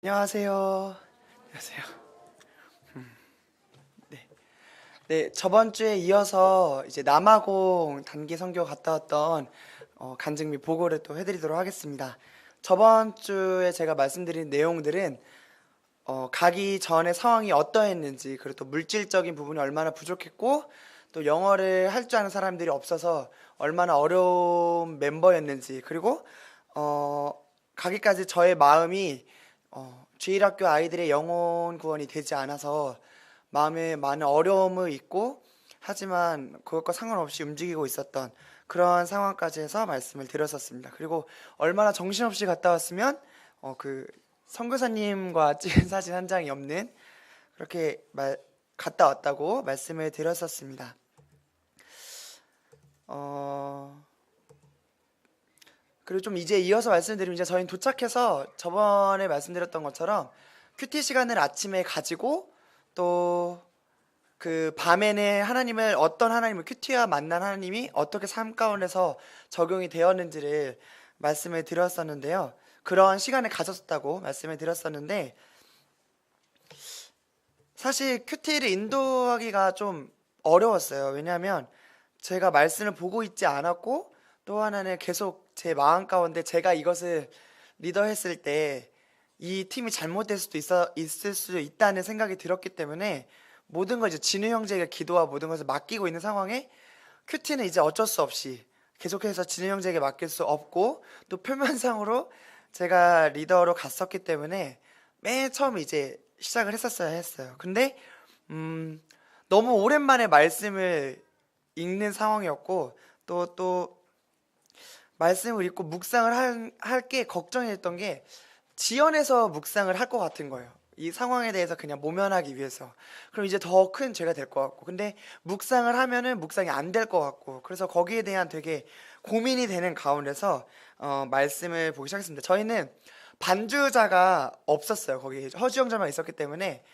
안녕하세요. 안녕하세요. 네. 네, 저번 주에 이어서 이제 남아공 단기 선교 갔다 왔던 간증 및 보고를 또 해드리도록 하겠습니다. 저번 주에 제가 말씀드린 내용들은 가기 전에 상황이 어떠했는지, 그리고 또 물질적인 부분이 얼마나 부족했고, 또 영어를 할 줄 아는 사람들이 없어서 얼마나 어려운 멤버였는지, 그리고 어, 가기까지 저의 마음이 주일학교 아이들의 영혼 구원이 되지 않아서 마음에 많은 어려움을 있고, 하지만 그것과 상관없이 움직이고 있었던 그런 상황까지 해서 말씀을 드렸었습니다. 그리고 얼마나 정신없이 갔다 왔으면 그 선교사님과 찍은 사진 한 장이 없는 그렇게 갔다 왔다고 말씀을 드렸었습니다. 어, 그리고 좀 이제 이어서 말씀드리면, 이제 저희는 도착해서 저번에 말씀드렸던 것처럼 큐티 시간을 아침에 가지고, 또 그 밤에는 어떤 하나님을, 큐티와 만난 하나님이 어떻게 삶 가운데서 적용이 되었는지를 말씀을 드렸었는데요. 그런 시간을 가졌다고 말씀을 드렸었는데, 사실 큐티를 인도하기가 좀 어려웠어요. 왜냐하면 제가 말씀을 보고 있지 않았고, 또 하나는 계속 제 마음 가운데 제가 이것을 리더했을 때 이 팀이 잘못될 수도 있을 수도 있다는 생각이 들었기 때문에, 모든 걸 이제 진우 형제가 기도와 모든 것을 맡기고 있는 상황에 큐티는 이제 어쩔 수 없이 계속해서 진우 형제에게 맡길 수 없고, 또 표면상으로 제가 리더로 갔었기 때문에 맨 처음 이제 시작을 했었어야 했어요. 근데 음, 너무 오랜만에 말씀을 읽는 상황이었고, 또 말씀을 읽고 묵상을 할 게 걱정이 됐던 게, 지연해서 묵상을 할 것 같은 거예요. 이 상황에 대해서 그냥 모면하기 위해서. 그럼 이제 더 큰 죄가 될 것 같고, 근데 묵상을 하면은 묵상이 안 될 것 같고, 그래서 거기에 대한 되게 고민이 되는 가운데서 말씀을 보기 시작했습니다. 저희는 반주자가 없었어요. 거기 허주 형제만 있었기 때문에,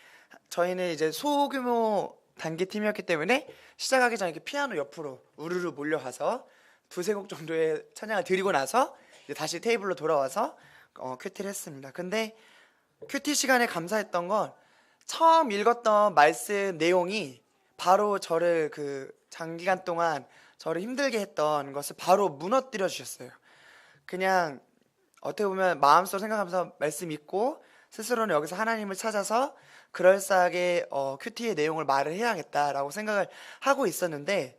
저희는 이제 소규모 단기팀이었기 때문에 시작하기 전에 이렇게 피아노 옆으로 우르르 몰려가서 두세 곡 정도의 찬양을 드리고 나서 이제 다시 테이블로 돌아와서 큐티를 했습니다. 근데 큐티 시간에 감사했던 건, 처음 읽었던 말씀 내용이 바로 저를, 그 장기간 동안 저를 힘들게 했던 것을 바로 무너뜨려 주셨어요. 그냥 어떻게 보면 마음속으로 생각하면서 말씀 읽고, 스스로는 여기서 하나님을 찾아서 그럴싸하게 큐티의 내용을 말을 해야겠다라고 생각을 하고 있었는데,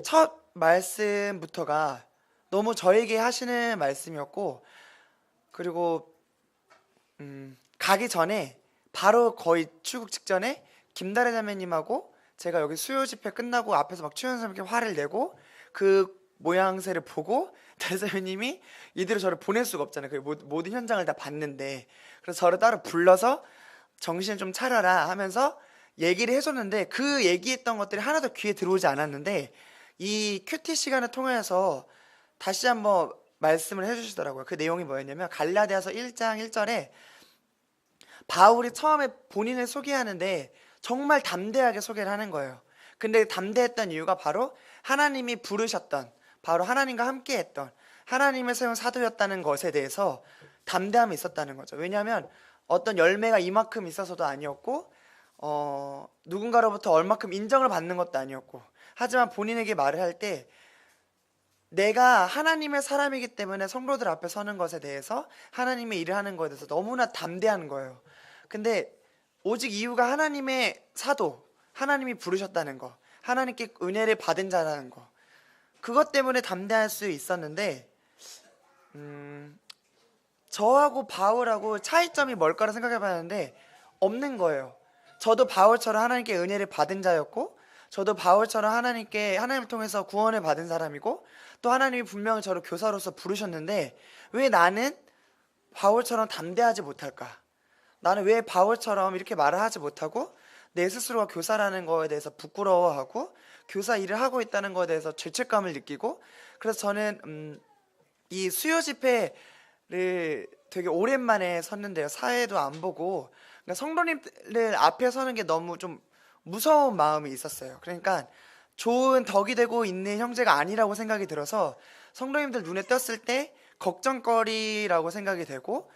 첫 말씀부터가 너무 저에게 하시는 말씀이었고, 그리고 가기 전에 바로 거의 출국 직전에 김다래 자매님하고 제가 여기 수요 집회 끝나고 앞에서 막 추현사님께 화를 내고, 그 모양새를 보고 다래 자매님이 이대로 저를 보낼 수가 없잖아요. 그 모든 현장을 다 봤는데, 그래서 저를 따로 불러서 정신 좀 차려라 하면서 얘기를 해줬는데, 그 얘기했던 것들이 하나도 귀에 들어오지 않았는데, 이 큐티 시간을 통해서 다시 한번 말씀을 해주시더라고요. 그 내용이 뭐였냐면, 갈라디아서 1장 1절에 바울이 처음에 본인을 소개하는데 정말 담대하게 소개를 하는 거예요. 근데 담대했던 이유가 바로 하나님이 부르셨던, 바로 하나님과 함께 했던, 하나님의 세운 사도였다는 것에 대해서 담대함이 있었다는 거죠. 왜냐하면 어떤 열매가 이만큼 있어서도 아니었고, 누군가로부터 얼마큼 인정을 받는 것도 아니었고, 하지만 본인에게 말을 할 때 내가 하나님의 사람이기 때문에 성도들 앞에 서는 것에 대해서, 하나님의 일을 하는 것에 대해서 너무나 담대한 거예요. 근데 오직 이유가 하나님의 사도, 하나님이 부르셨다는 거, 하나님께 은혜를 받은 자라는 거, 그것 때문에 담대할 수 있었는데, 저하고 바울하고 차이점이 뭘까를 생각해 봤는데 없는 거예요. 저도 바울처럼 하나님께 은혜를 받은 자였고, 저도 바울처럼 하나님을 통해서 구원을 받은 사람이고, 또 하나님이 분명히 저를 교사로서 부르셨는데, 왜 나는 바울처럼 담대하지 못할까? 나는 왜 바울처럼 이렇게 말을 하지 못하고, 내 스스로가 교사라는 거에 대해서 부끄러워하고, 교사 일을 하고 있다는 거에 대해서 죄책감을 느끼고, 그래서 저는 이 수요 집회를 되게 오랜만에 섰는데요. 사회도 안 보고, 그러니까 성도님들 앞에 서는 게 너무 좀 무서운 마음이 있었어요. 그러니까 좋은 덕이 되고 있는 형제가 아니라고 생각이 들어서, 성도님들 눈에 띄었을 때 걱정거리라고 생각이 되고,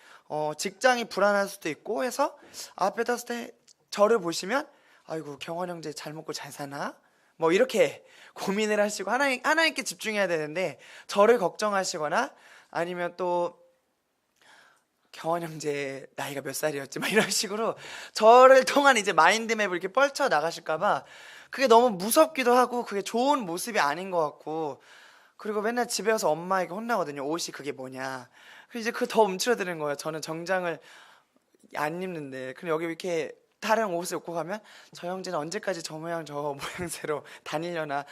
직장이 불안할 수도 있고 해서 앞에 탔을 때 저를 보시면 아이고 경원 형제 잘 먹고 잘 사나? 뭐 이렇게 고민을 하시고 하나님께 집중해야 되는데 저를 걱정하시거나 아니면 또 경원 형제 나이가 몇 살이었지? 막 이런 식으로 저를 통한 이제 마인드맵을 이렇게 뻘쳐 나가실까봐 그게 너무 무섭기도 하고 그게 좋은 모습이 아닌 것 같고 그리고 맨날 집에 와서 엄마에게 혼나거든요. 옷이 그게 뭐냐. 그래서 이제 그 더 움츠러드는 거예요. 저는 정장을 안 입는데 그럼 여기 이렇게 다른 옷을 입고 가면 저 형제는 언제까지 저 모양 저 모양새로 다니려나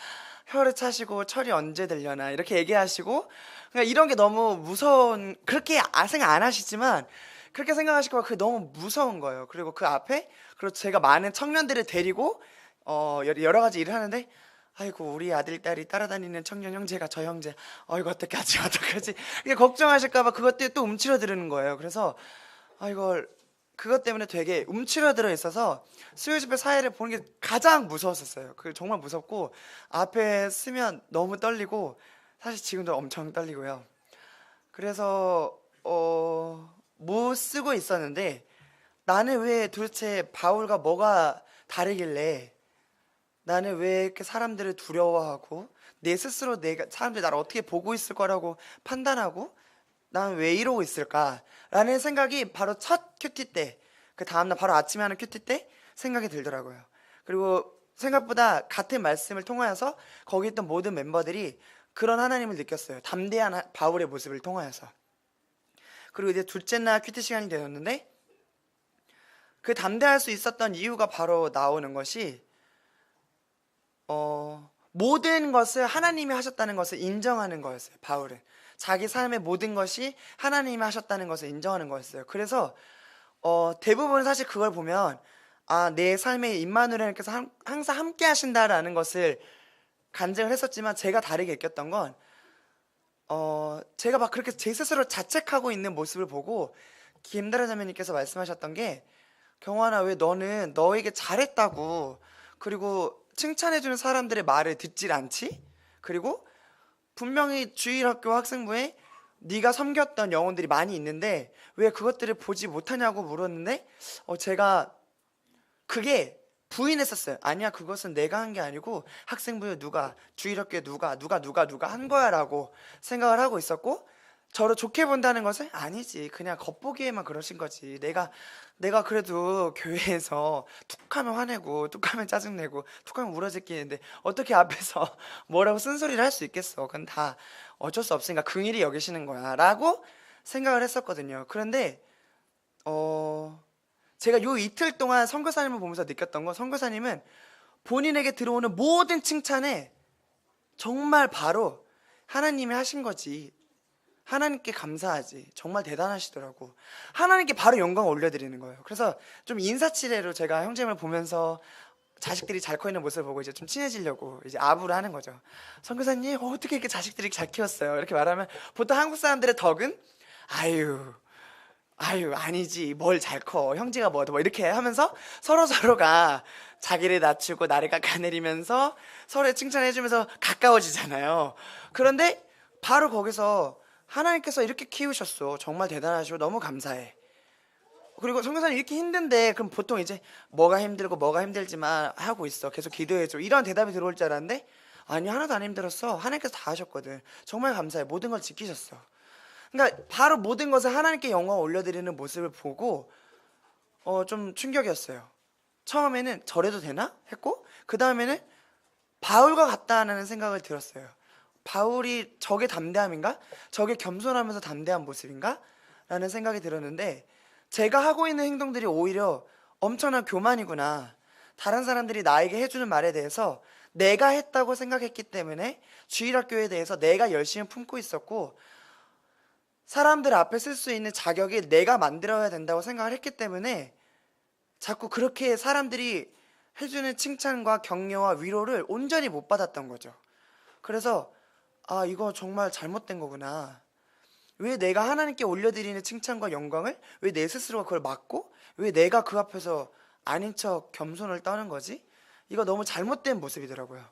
혀를 차시고 철이 언제 들려나 이렇게 얘기하시고 그러니까 이런 게 너무 무서운 그렇게 생각 안 하시지만 그렇게 생각하실까 봐 그게 너무 무서운 거예요. 그리고 그 앞에 그리고 제가 많은 청년들을 데리고 여러 가지 일을 하는데 아이고 우리 아들 딸이 따라다니는 청년 형제가 저 형제 이거 어떡하지 어떡하지 이게 걱정하실까 봐 그것 때문에 또 움츠러드는 거예요. 그래서 이걸 그것 때문에 되게 움츠러들어 있어서 수요 집회 사회를 보는 게 가장 무서웠었어요. 그 정말 무섭고 앞에 쓰면 너무 떨리고 사실 지금도 엄청 떨리고요. 그래서 못 쓰고 있었는데 나는 왜 도대체 바울과 뭐가 다르길래 나는 왜 이렇게 사람들을 두려워하고 내 스스로 내가 사람들이 나를 어떻게 보고 있을 거라고 판단하고 난 왜 이러고 있을까라는 생각이 바로 첫 큐티 때, 그 다음날 바로 아침에 하는 큐티 때 생각이 들더라고요. 그리고 생각보다 같은 말씀을 통하여서 거기 있던 모든 멤버들이 그런 하나님을 느꼈어요. 담대한 바울의 모습을 통하여서. 그리고 이제 둘째 날 큐티 시간이 되었는데 그 담대할 수 있었던 이유가 바로 나오는 것이 모든 것을 하나님이 하셨다는 것을 인정하는 거였어요. 바울은 자기 삶의 모든 것이 하나님이 하셨다는 것을 인정하는 거였어요. 그래서 대부분 사실 그걸 보면 내 삶에 임마누엘 하나님께서 항상 함께 하신다라는 것을 간증을 했었지만 제가 다르게 느꼈던 건 제가 막 그렇게 제 스스로 자책하고 있는 모습을 보고 김다라 자매님께서 말씀하셨던 게 경환아 왜 너는 너에게 잘했다고 그리고 칭찬해주는 사람들의 말을 듣질 않지? 그리고 분명히 주일학교 학생부에 네가 섬겼던 영혼들이 많이 있는데 왜 그것들을 보지 못하냐고 물었는데 제가 그게 부인했었어요. 아니야 그것은 내가 한 게 아니고 학생부에 누가 주일학교에 누가 한 거야 라고 생각을 하고 있었고 저를 좋게 본다는 것은 아니지 그냥 겉보기에만 그러신 거지 내가 그래도 교회에서 툭하면 화내고 툭하면 짜증내고 툭하면 울어제끼는데 어떻게 앞에서 뭐라고 쓴소리를 할 수 있겠어. 그건 다 어쩔 수 없으니까 긍일이 여기시는 거야 라고 생각을 했었거든요. 그런데 제가 요 이틀 동안 선교사님을 보면서 느꼈던 건 선교사님은 본인에게 들어오는 모든 칭찬에 정말 바로 하나님이 하신 거지 하나님께 감사하지 정말 대단하시더라고. 하나님께 바로 영광을 올려드리는 거예요. 그래서 좀 인사치레로 제가 형제님을 보면서 자식들이 잘 커 있는 모습을 보고 이제 좀 친해지려고 이제 아부를 하는 거죠. 선교사님 어떻게 이렇게 자식들이 잘 키웠어요 이렇게 말하면 보통 한국 사람들의 덕은 아유 아니지 뭘 잘 커 형제가 뭐 이렇게 하면서 서로가 자기를 낮추고 나를 깎아내리면서 서로의 칭찬해주면서 가까워지잖아요. 그런데 바로 거기서 하나님께서 이렇게 키우셨어 정말 대단하시고 너무 감사해. 그리고 선교사님 이렇게 힘든데 그럼 보통 이제 뭐가 힘들고 뭐가 힘들지만 하고 있어 계속 기도해줘 이런 대답이 들어올 줄 알았는데 아니 하나도 안 힘들었어 하나님께서 다 하셨거든 정말 감사해 모든 걸 지키셨어. 그러니까 바로 모든 것을 하나님께 영광을 올려드리는 모습을 보고 좀 충격이었어요. 처음에는 저래도 되나? 했고 그 다음에는 바울과 같다는 생각을 들었어요. 바울이 저게 담대함인가? 저게 겸손하면서 담대한 모습인가? 라는 생각이 들었는데 제가 하고 있는 행동들이 오히려 엄청난 교만이구나. 다른 사람들이 나에게 해주는 말에 대해서 내가 했다고 생각했기 때문에 주일학교에 대해서 내가 열심히 품고 있었고 사람들 앞에 쓸 수 있는 자격이 내가 만들어야 된다고 생각을 했기 때문에 자꾸 그렇게 사람들이 해주는 칭찬과 격려와 위로를 온전히 못 받았던 거죠. 그래서 이거 정말 잘못된 거구나. 왜 내가 하나님께 올려드리는 칭찬과 영광을 왜 내 스스로가 그걸 막고 왜 내가 그 앞에서 아닌 척 겸손을 떠는 거지? 이거 너무 잘못된 모습이더라고요.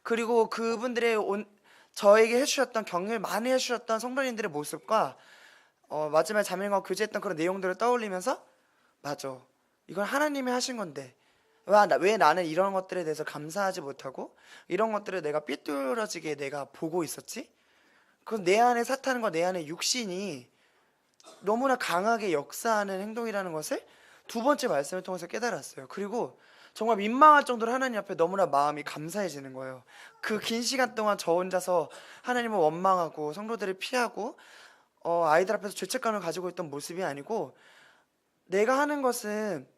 그리고 그분들의 저에게 해주셨던 격려를 많이 해주셨던 성도님들의 모습과 마지막에 자매님과 교제했던 그런 내용들을 떠올리면서 맞아, 이건 하나님이 하신 건데 왜 나는 이런 것들에 대해서 감사하지 못하고 이런 것들을 내가 삐뚤어지게 내가 보고 있었지? 그건 내 안에 사탄과 내 안에 육신이 너무나 강하게 역사하는 행동이라는 것을 두 번째 말씀을 통해서 깨달았어요. 그리고 정말 민망할 정도로 하나님 앞에 너무나 마음이 감사해지는 거예요. 그 긴 시간 동안 저 혼자서 하나님을 원망하고 성도들을 피하고 아이들 앞에서 죄책감을 가지고 있던 모습이 아니고, 내가 하는 것은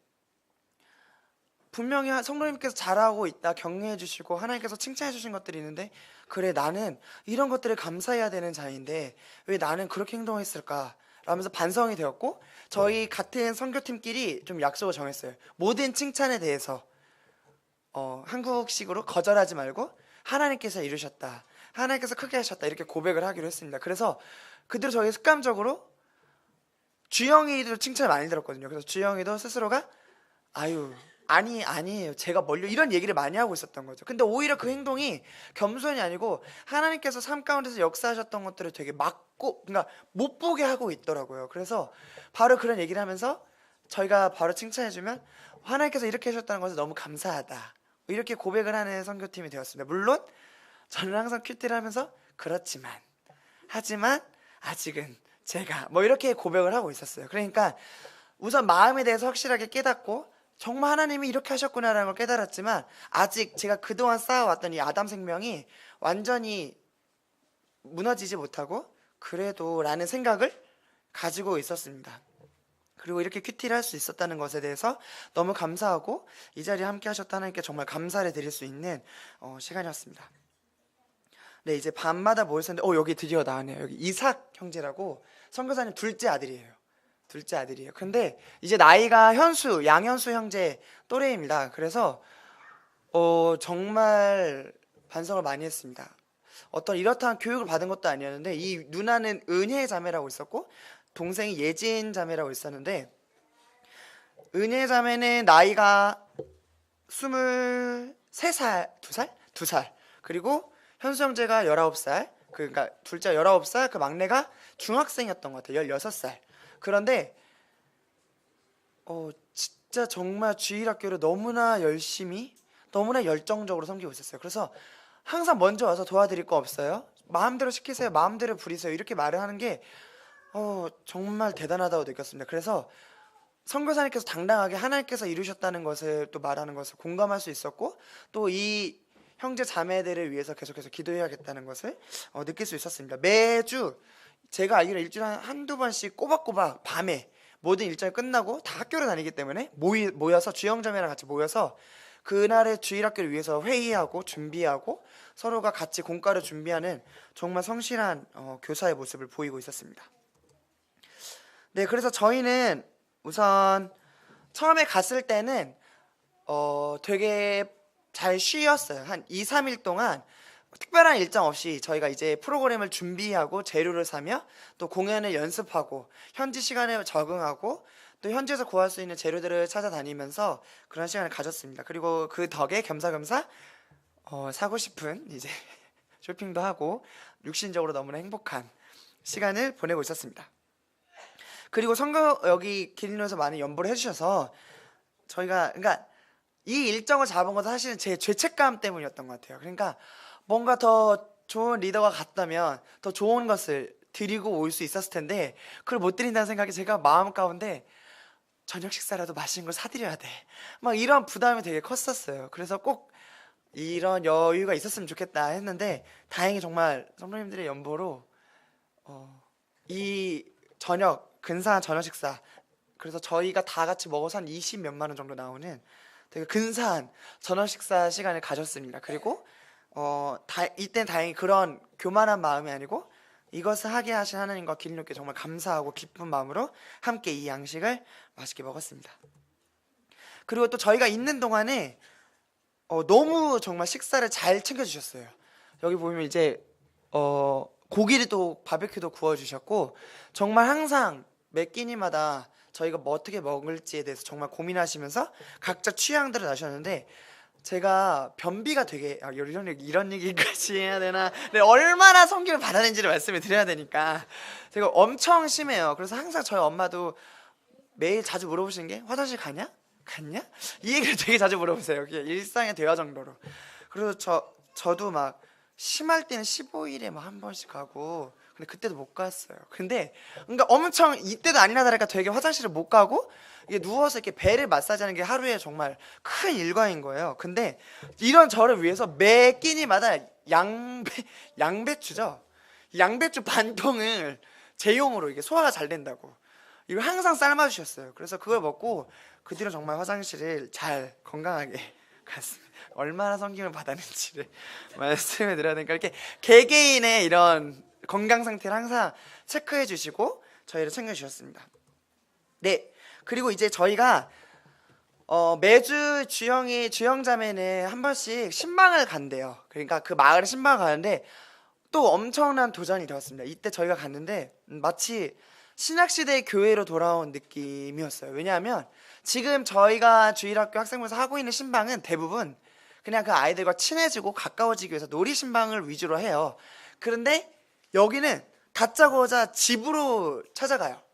분명히 성도님께서 잘하고 있다 격려해 주시고 하나님께서 칭찬해 주신 것들이 있는데, 그래 나는 이런 것들을 감사해야 되는 자인데 왜 나는 그렇게 행동했을까 라면서 반성이 되었고, 저희 같은 선교팀끼리 좀 약속을 정했어요. 모든 칭찬에 대해서 한국식으로 거절하지 말고 하나님께서 이루셨다, 하나님께서 크게 하셨다, 이렇게 고백을 하기로 했습니다. 그래서 그대로 저희 습관적으로 주영이도 칭찬을 많이 들었거든요. 그래서 주영이도 스스로가 아유 아니에요, 제가 멀려, 이런 얘기를 많이 하고 있었던 거죠. 근데 오히려 그 행동이 겸손이 아니고 하나님께서 삶 가운데서 역사하셨던 것들을 되게 막고, 그러니까 못 보게 하고 있더라고요. 그래서 바로 그런 얘기를 하면서 저희가 바로 칭찬해주면 하나님께서 이렇게 하셨다는 것을 너무 감사하다, 이렇게 고백을 하는 선교팀이 되었습니다. 물론 저는 항상 큐티를 하면서 그렇지만 하지만 아직은 제가 이렇게 고백을 하고 있었어요. 그러니까 우선 마음에 대해서 확실하게 깨닫고 정말 하나님이 이렇게 하셨구나라는 걸 깨달았지만, 아직 제가 그동안 쌓아왔던 이 아담 생명이 완전히 무너지지 못하고 그래도 라는 생각을 가지고 있었습니다. 그리고 이렇게 큐티를 할 수 있었다는 것에 대해서 너무 감사하고 이 자리에 함께 하셨다 하나님께 정말 감사를 드릴 수 있는 시간이었습니다. 네, 이제 밤마다 모였었는데 여기 드디어 나왔네요. 여기 이삭 형제라고 선교사님 둘째 아들이에요. 둘째 아들이에요. 근데 이제 나이가 양현수 형제 또래입니다. 그래서 정말 반성을 많이 했습니다. 어떤 이렇다한 교육을 받은 것도 아니었는데, 이 누나는 은혜 자매라고 있었고 동생이 예진 자매라고 있었는데, 은혜 자매는 나이가 23살, 2살, 그리고 현수 형제가 19살, 그러니까 둘째가 19살, 그 막내가 중학생이었던 것 같아요. 16살. 그런데 진짜 정말 주일학교를 너무나 열심히, 너무나 열정적으로 섬기고 있었어요. 그래서 항상 먼저 와서 도와드릴 거 없어요? 마음대로 시키세요, 마음대로 부리세요, 이렇게 말을 하는 게 정말 대단하다고 느꼈습니다. 그래서 선교사님께서 당당하게 하나님께서 이루셨다는 것을 또 말하는 것을 공감할 수 있었고, 또 이 형제 자매들을 위해서 계속해서 기도해야겠다는 것을 느낄 수 있었습니다. 매주 제가 알기로 일주일에 한두 번씩 꼬박꼬박 밤에 모든 일정이 끝나고 다 학교를 다니기 때문에 모여서 주영자매랑 같이 모여서 그날의 주일학교를 위해서 회의하고 준비하고 서로가 같이 공과를 준비하는 정말 성실한 교사의 모습을 보이고 있었습니다. 네, 그래서 저희는 우선 처음에 갔을 때는 되게 잘 쉬었어요. 한 2, 3일 동안 특별한 일정 없이 저희가 이제 프로그램을 준비하고 재료를 사며 또 공연을 연습하고 현지 시간에 적응하고 또 현지에서 구할 수 있는 재료들을 찾아다니면서 그런 시간을 가졌습니다. 그리고 그 덕에 겸사겸사 사고 싶은 이제 쇼핑도 하고 육신적으로 너무나 행복한 시간을 보내고 있었습니다. 그리고 여기 길리노에서 많이 연보를 해주셔서 저희가, 그러니까 이 일정을 잡은 것은 사실은 제 죄책감 때문이었던 것 같아요. 그러니까 뭔가 더 좋은 리더가 갔다면 더 좋은 것을 드리고 올 수 있었을 텐데 그걸 못 드린다는 생각이 제가 마음 가운데 저녁 식사라도 맛있는 걸 사드려야 돼, 막 이런 부담이 되게 컸었어요. 그래서 꼭 이런 여유가 있었으면 좋겠다 했는데, 다행히 정말 선배님들의 연보로 이 근사한 저녁 식사, 그래서 저희가 다 같이 먹어서 한 20 몇만 원 정도 나오는 되게 근사한 저녁 식사 시간을 가졌습니다. 그리고 이때는 다행히 그런 교만한 마음이 아니고 이것을 하게 하신 하나님과 길리노께 정말 감사하고 기쁜 마음으로 함께 이 양식을 맛있게 먹었습니다. 그리고 또 저희가 있는 동안에 너무 정말 식사를 잘 챙겨주셨어요. 여기 보면 이제 고기를 또 바베큐도 구워주셨고, 정말 항상 매 끼니마다 저희가 어떻게 먹을지에 대해서 정말 고민하시면서 각자 취향들을 나셨는데, 제가 변비가 되게 이런 얘기까지 해야 되나? 네, 얼마나 성기를 받아낸지를 말씀을 드려야 되니까 제가 엄청 심해요. 그래서 항상 저희 엄마도 매일 자주 물어보시는 게 화장실 가냐? 갔냐? 이 얘기를 되게 자주 물어보세요. 그게 일상의 대화 정도로. 그래서 저도 막 심할 때는 15일에 막 한 번씩 가고 근데 그때도 못 갔어요. 근데 그러니까 엄청 이때도 아니나 다를까 되게 화장실을 못 가고 이게 누워서 이렇게 배를 마사지하는 게 하루에 정말 큰 일과인 거예요. 근데 이런 저를 위해서 매 끼니마다 양배추죠. 양배추 반통을 제용으로 이게 소화가 잘 된다고 이걸 항상 삶아 주셨어요. 그래서 그걸 먹고 그 뒤로 정말 화장실을 잘 건강하게 갔습니다. 얼마나 성김을 받았는지를 말씀을 드려야 되니까 이렇게 개개인의 이런 건강 상태를 항상 체크해 주시고 저희를 챙겨 주셨습니다. 네. 그리고 이제 저희가 매주 주영 자매는 한 번씩 신방을 간대요. 그러니까 그 마을에 신방을 가는데 또 엄청난 도전이 되었습니다. 이때 저희가 갔는데 마치 신학시대 교회로 돌아온 느낌이었어요. 왜냐하면 지금 저희가 주일학교 학생부에서 하고 있는 신방은 대부분 그냥 그 아이들과 친해지고 가까워지기 위해서 놀이 신방을 위주로 해요. 그런데 여기는 다짜고짜 집으로 찾아가요.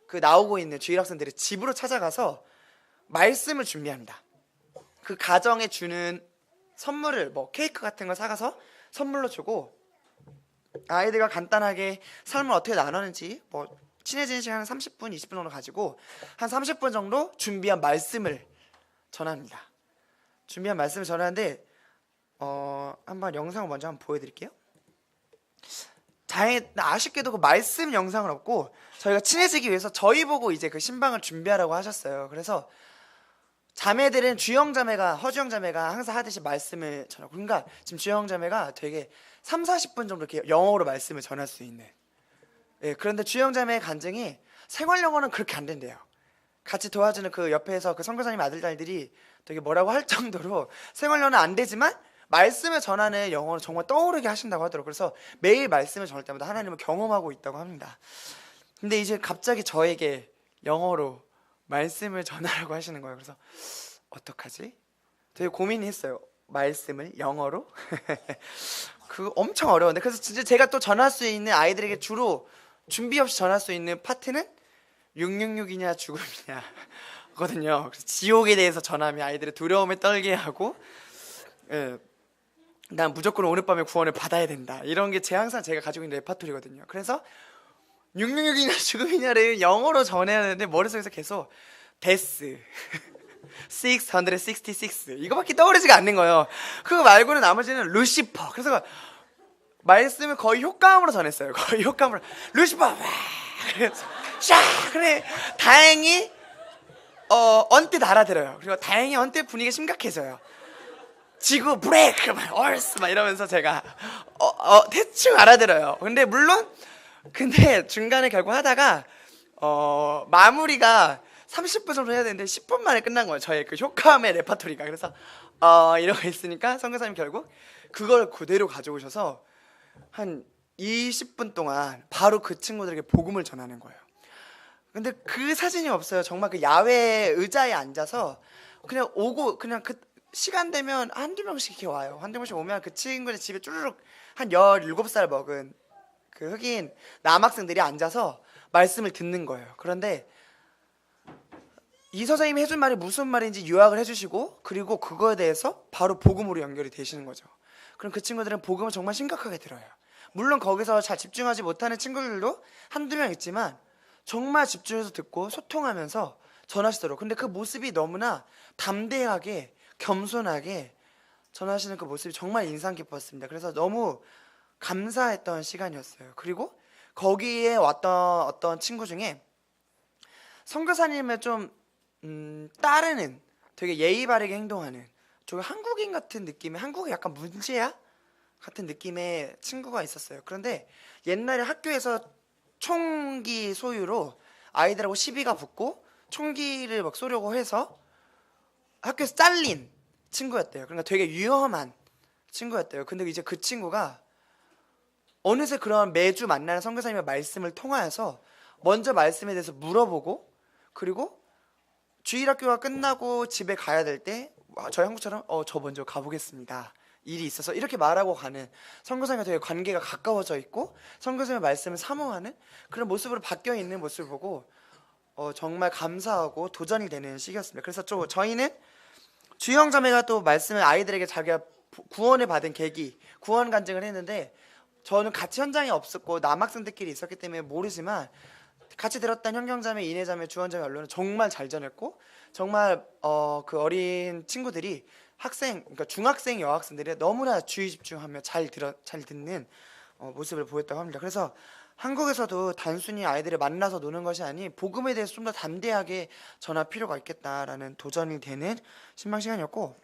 그 나오고 있는 주일 학생들이 집으로 찾아가서 말씀을 준비합니다. 그 가정에 주는 선물을 뭐 케이크 같은 걸 사가서 선물로 주고 아이들과 간단하게 삶을 어떻게 나누는지 뭐 친해지는 시간 한 30분, 20분 정도 가지고 한 30분 정도 준비한 말씀을 전합니다. 준비한 말씀을 전하는데 한번 영상을 먼저 한번 보여드릴게요. 아쉽게도 그 말씀 영상은 없고 저희가 친해지기 위해서 저희 보고 이제 그 신방을 준비하라고 하셨어요. 그래서 자매들은 허주영 자매가 항상 하듯이 말씀을 전하고 그러니까 지금 주영 자매가 되게 3, 40분 정도 이렇게 영어로 말씀을 전할 수 있는 그런데 주영 자매의 간증이 생활 영어는 그렇게 안 된대요. 같이 도와주는 그 옆에서 그 선교사님 아들딸들이 되게 뭐라고 할 정도로 생활 영어는 안 되지만 말씀을 전하는 영어는 정말 떠오르게 하신다고 하더라고요. 그래서 매일 말씀을 전할 때마다 하나님을 경험하고 있다고 합니다. 근데 이제 갑자기 저에게 영어로 말씀을 전하라고 하시는 거예요. 그래서 어떡하지? 되게 고민했어요. 말씀을 영어로? 그거 엄청 어려운데 그래서 진짜 제가 또 전할 수 있는 아이들에게 주로 준비 없이 전할 수 있는 파트는 666이냐 죽음이냐 거든요. 그래서 지옥에 대해서 전하면 아이들의 두려움에 떨게 하고 난 무조건 오늘 밤에 구원을 받아야 된다 이런 게 항상 제가 가지고 있는 레파토리거든요. 그래서 666이냐 죽음이냐를 영어로 전해야 되는데 머릿속에서 계속 데스 666 이거밖에 떠오르지가 않는 거예요. 그거 말고는 나머지는 루시퍼. 그래서 말씀을 거의 효과음으로 전했어요. 거의 효과음으로 루시퍼 그래서 샤 그래 다행히 언뜻 알아들어요. 그리고 다행히 언뜻 분위기가 심각해져요. 지구 브레이크 막 얼스 막 이러면서 제가 대충 알아들어요. 근데 중간에 결국 하다가 마무리가 30분 정도 해야 되는데 10분 만에 끝난 거예요. 저의 그 효과음의 레파토리가. 그래서 이러고 있으니까 선교사님 결국 그걸 그대로 가져오셔서 한 20분 동안 바로 그 친구들에게 복음을 전하는 거예요. 근데 그 사진이 없어요. 정말 그 야외 의자에 앉아서 그냥 오고 그냥 그 시간 되면 한두 명씩 이렇게 와요. 한두 명씩 오면 그 친구들 집에 쭈르륵 한 17살 먹은 그 흑인 남학생들이 앉아서 말씀을 듣는 거예요. 그런데 이 선생님이 해준 말이 무슨 말인지 요약을 해주시고 그리고 그거에 대해서 바로 복음으로 연결이 되시는 거죠. 그럼 그 친구들은 복음을 정말 심각하게 들어요. 물론 거기서 잘 집중하지 못하는 친구들도 한두 명 있지만 정말 집중해서 듣고 소통하면서 전하시더라고요. 근데 그 모습이 너무나 담대하게 겸손하게 전하시는 그 모습이 정말 인상 깊었습니다. 그래서 너무 감사했던 시간이었어요. 그리고 거기에 왔던 어떤 친구 중에 선교사님을 좀 따르는 되게 예의 바르게 행동하는 저 한국인 같은 느낌의 한국의 약간 문제야 같은 느낌의 친구가 있었어요. 그런데 옛날에 학교에서 총기 소유로 아이들하고 시비가 붙고 총기를 막 쏘려고 해서 학교에서 잘린 친구였대요. 그러니까 되게 위험한 친구였대요. 근데 이제 그 친구가 어느새 그런 매주 만나는 선교사님의 말씀을 통하여서 먼저 말씀에 대해서 물어보고 그리고 주일학교가 끝나고 집에 가야 될 때 저희 한국처럼 저 먼저 가보겠습니다. 일이 있어서 이렇게 말하고 가는 선교사님과 되게 관계가 가까워져 있고 선교사님의 말씀을 사모하는 그런 모습으로 바뀌어 있는 모습을 보고 정말 감사하고 도전이 되는 시기였습니다. 그래서 저희는 주형자매가 또 말씀을 아이들에게 자기가 구원을 받은 계기, 구원 간증을 했는데 저는 같이 현장에 없었고 남학생들끼리 있었기 때문에 모르지만 같이 들었던 형경자매, 이내자매, 주원자매 언론은 정말 잘 전했고 정말 그 어린 친구들이 그러니까 중학생, 여학생들이 너무나 주의 집중하며 잘 듣는 모습을 보였다고 합니다. 그래서 한국에서도 단순히 아이들을 만나서 노는 것이 아닌 복음에 대해서 좀 더 담대하게 전할 필요가 있겠다라는 도전이 되는 신방 시간이었고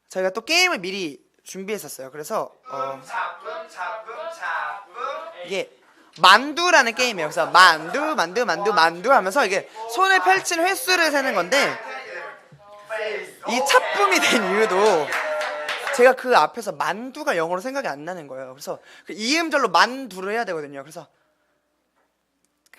저희가 또 게임을 미리 준비했었어요. 그래서 이게 만두라는 게임이에요. 그래서 만두 하면서 이게 손을 펼친 횟수를 세는 건데 이 차쁨이 된 이유도 제가 그 앞에서 만두가 영어로 생각이 안 나는 거예요. 그래서 그 이음절로 만두를 해야 되거든요. 그래서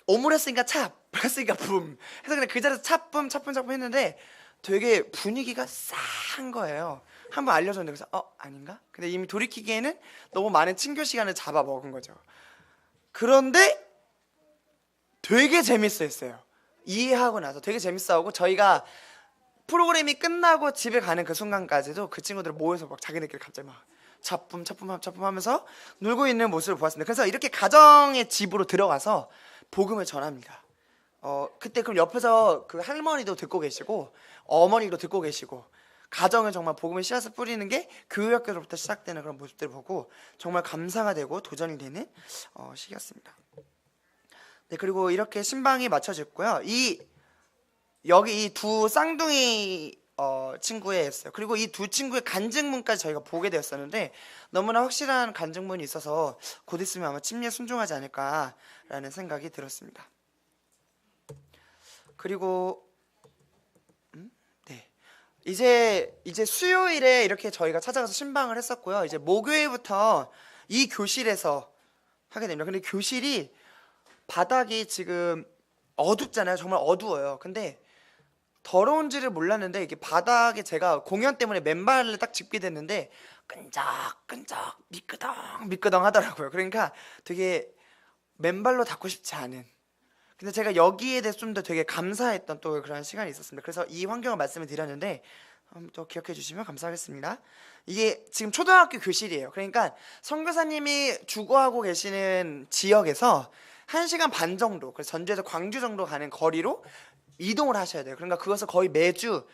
오물 했으니까 찹, 했으니까 붐 해서 그냥 그 자리에서 차쁨 했는데 되게 분위기가 싸한 거예요. 한번 알려줬는데 그래서 아닌가? 근데 이미 돌이키기에는 너무 많은 친교 시간을 잡아먹은 거죠. 그런데 되게 재밌어 했어요. 이해하고 나서 되게 재밌어 하고 저희가 프로그램이 끝나고 집에 가는 그 순간까지도 그 친구들 모여서 막 자기네끼리 갑자기 막 차쁨 하면서 놀고 있는 모습을 보았습니다. 그래서 이렇게 가정의 집으로 들어가서 복음을 전합니다. 그때 그럼 옆에서 그 할머니도 듣고 계시고 어머니도 듣고 계시고 가정에 정말 복음의 씨앗을 뿌리는 게 교회학교로부터 시작되는 그런 모습들을 보고 정말 감사가 되고 도전이 되는 시기였습니다. 네, 그리고 이렇게 신방이 마쳐졌고요. 여기 이 두 쌍둥이 친구의 했어요. 그리고 이 두 친구의 간증문까지 저희가 보게 되었었는데 너무나 확실한 간증문이 있어서 곧 있으면 아마 침례에 순종하지 않을까라는 생각이 들었습니다. 그리고 네, 이제 수요일에 이렇게 저희가 찾아가서 신방을 했었고요. 이제 목요일부터 이 교실에서 하게 됩니다. 근데 교실이 바닥이 지금 어둡잖아요. 정말 어두워요. 근데 더러운지를 몰랐는데 이게 바닥에 제가 공연 때문에 맨발을 딱 짚게 됐는데 끈적끈적 미끄덩 하더라고요. 그러니까 되게 맨발로 닿고 싶지 않은. 근데 제가 여기에 대해서 좀 더 되게 감사했던 또 그런 시간이 있었습니다. 그래서 이 환경을 말씀을 드렸는데 또 기억해 주시면 감사하겠습니다. 이게 지금 초등학교 교실이에요. 그러니까 선교사님이 주거하고 계시는 지역에서 1시간 반 정도, 그래서 전주에서 광주 정도 가는 거리로 이동을 하셔야 돼요. 그러니까 그것을 거의 매주